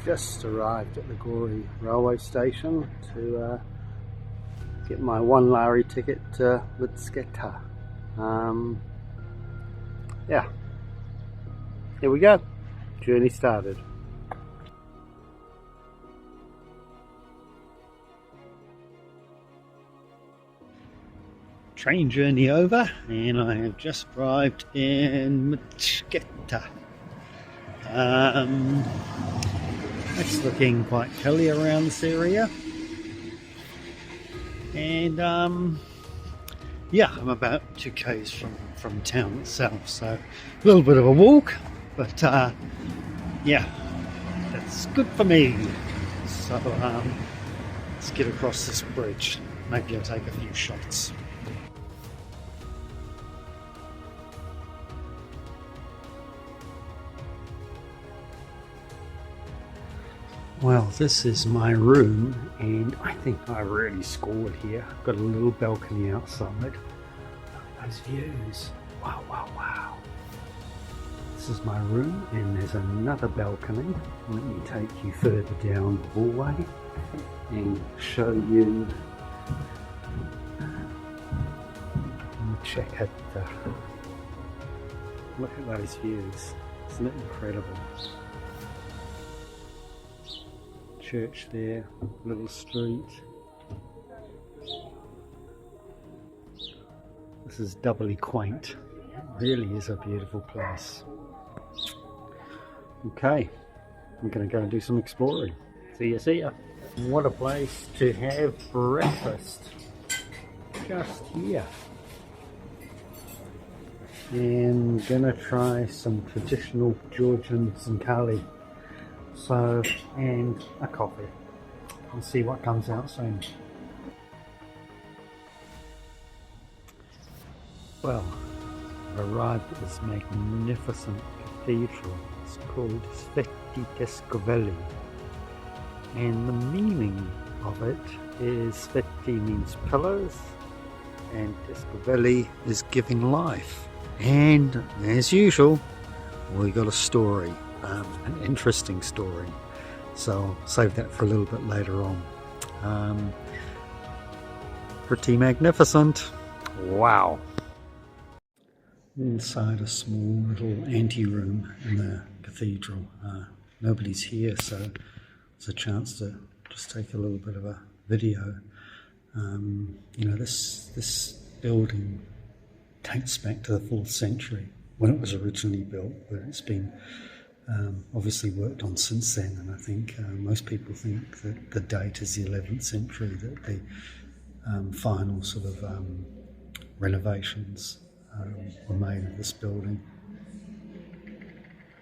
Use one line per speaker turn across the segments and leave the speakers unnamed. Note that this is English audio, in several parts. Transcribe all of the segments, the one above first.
just arrived at the Gory railway station to get my 1 lari ticket to Mtskheta. Yeah, here we go. Journey started. Train journey over, and I have just arrived in Mtskheta. It's looking quite hilly around this area, and yeah, I'm about 2 k's from town itself, so a little bit of a walk, but yeah, that's good for me. So let's get across this bridge. Maybe I'll take a few shots. Well, this is my room, and I think I really scored here. I've got a little balcony outside. Look at those views. Wow, wow, wow. This is my room, and there's another balcony. Let me take you further down the hallway and show you Mtskheta. Look at those views. Isn't it incredible? Church there, little street. This is doubly quaint. It really is a beautiful place. Okay, I'm going to go and do some exploring. See ya, see ya. What a place to have breakfast. Just here. And gonna try some traditional Georgian zinkali. So, and a coffee. We'll see what comes out soon. Well, I've arrived at this magnificent cathedral. It's called Mtskheta, and the meaning of it is Sveti means pillars, and Teskoveli is giving life. And as usual, we got a story. An interesting story, so I'll save that for a little bit later on. Pretty magnificent. Wow. Inside a small little ante-room in the cathedral. Nobody's here, so it's a chance to just take a little bit of a video. You know, this building dates back to the 4th century when it was originally built, but it's been obviously worked on since then, and I think most people think that the date is the 11th century, that the final sort of renovations were made of this building.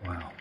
Wow.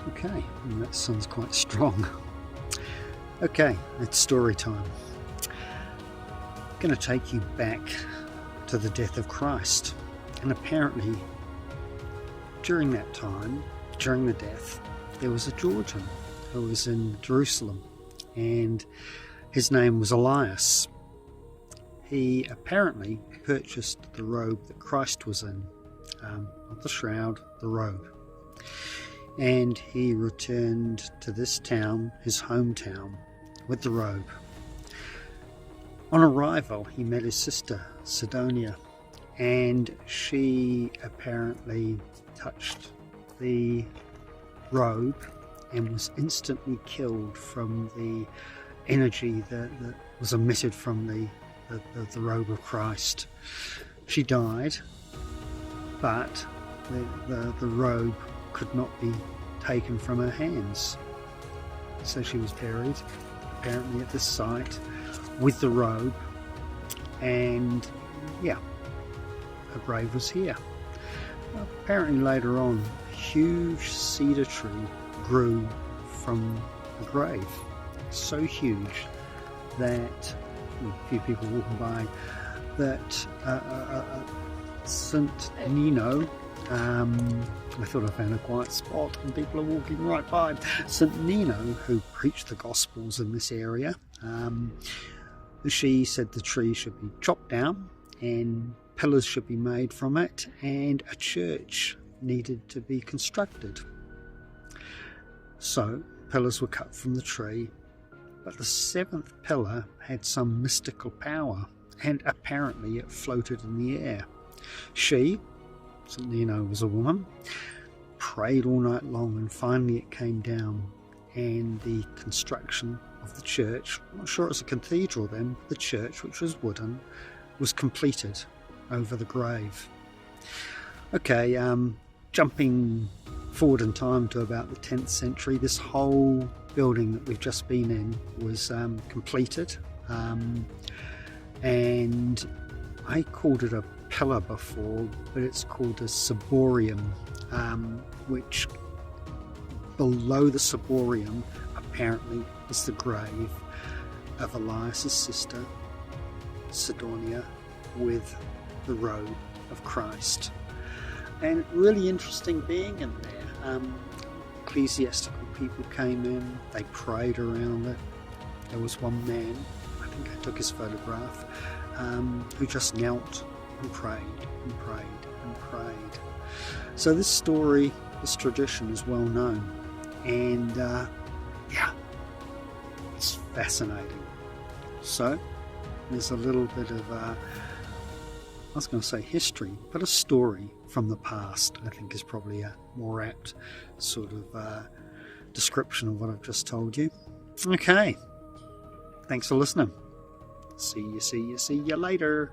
Okay, well, that sounds quite strong. Okay, it's story time. I'm going to take you back to the death of Christ. And apparently, during that time, during the death, there was a Georgian who was in Jerusalem, and his name was Elias. He apparently purchased the robe that Christ was in, not the shroud, the robe. And he returned to this town, his hometown, with the robe. On arrival, he met his sister, Sidonia, and she apparently touched the robe and was instantly killed from the energy that was emitted from the robe of Christ. She died, but the robe could not be taken from her hands. So she was buried, apparently at this site, with the robe, and yeah, her grave was here. Apparently later on, a huge cedar tree grew from the grave. So huge that a few people walking by, that St. Nino, I thought I found a quiet spot and people are walking right by. St. Nino, who preached the Gospels in this area, she said the tree should be chopped down and pillars should be made from it, and a church needed to be constructed. So pillars were cut from the tree, but the seventh pillar had some mystical power, and apparently it floated in the air. She, St. Nino was a woman, prayed all night long, and finally it came down, and the construction of the church, I'm not sure it was a cathedral then, the church, which was wooden, was completed over the grave. Okay, jumping forward in time to about the 10th century, this whole building that we've just been in was completed, and I called it a pillar before, but it's called a ciborium, which below the ciborium apparently is the grave of Elias's sister Sidonia with the robe of Christ. And really interesting being in there. Ecclesiastical people came in, they prayed around it. There was one man, I think I took his photograph, who just knelt and prayed and prayed and prayed. So this story, this tradition is well known, and yeah, it's fascinating. So there's a little bit of I was going to say history, but a story from the past, I think, is probably a more apt sort of description of what I've just told you. Okay, thanks for listening. See you later.